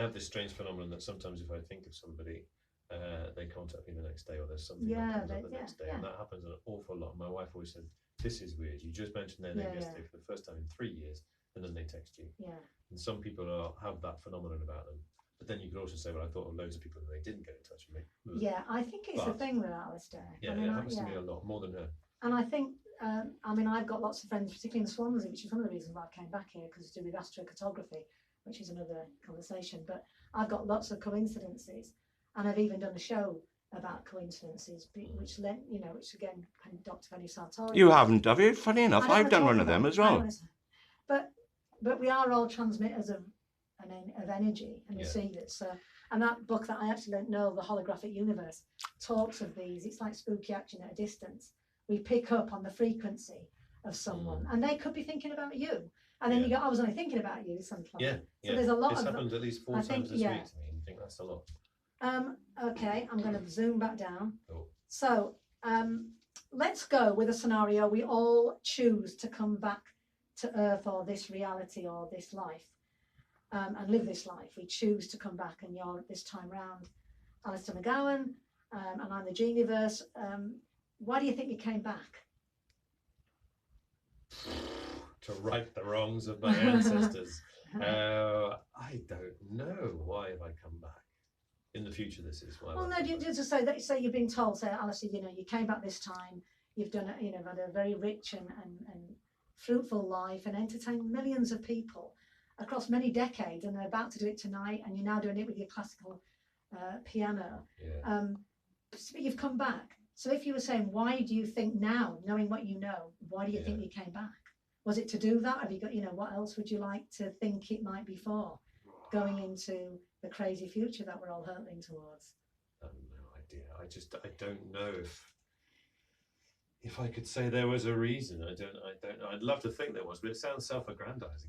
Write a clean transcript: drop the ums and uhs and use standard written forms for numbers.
have this strange phenomenon that sometimes if I think of somebody, they contact me the next day, or there's something that comes up the next day, and that happens an awful lot. My wife always said, "This is weird. You just mentioned their name yesterday for the first time in 3 years, and then they text you." Yeah. And some people have that phenomenon about them. But then you could also say, well, I thought of loads of people and they didn't get in touch with me. Yeah, I think it's a thing with Alistair. Yeah, it happens to me a lot, more than her. And I think, I mean, I've got lots of friends, particularly in Swansea, which is one of the reasons why I came back here, because it's to do with astrocartography, which is another conversation. But I've got lots of coincidences, and I've even done a show about coincidences, which which again, Dr. Penny Sartori. You haven't, have you? Funny enough, I've done one of them as well. But we are all transmitters of energy, and you see this. And that book that I actually don't know, The Holographic Universe, talks of these. It's like spooky action at a distance. We pick up on the frequency of someone, and they could be thinking about you. And then you go, I was only thinking about you, something. Yeah, so there's a lot it's of... happened at least 4 times this week to me, and I think that's a lot. Okay, I'm going to zoom back down. Oh. So let's go with a scenario we all choose to come back to Earth or this reality or this life. And live this life. We choose to come back, and you're this time round Alistair McGowan, and I'm the Jeaniverse. Why do you think you came back? To right the wrongs of my ancestors. I don't know. Why have I come back? In the future, this is why. Well, no, just say you've been told, say, Alistair, you came back this time. You've done, had a very rich and fruitful life and entertained millions of people across many decades, and they're about to do it tonight, and you're now doing it with your classical piano. But you've come back. So if you were saying, why do you think now, knowing what you know, why do you think you came back? Was it to do that? Have you got, what else would you like to think it might be for, going into the crazy future that we're all hurtling towards? I have no idea. I don't know if I could say there was a reason. I don't know. I'd love to think there was, but it sounds self-aggrandizing.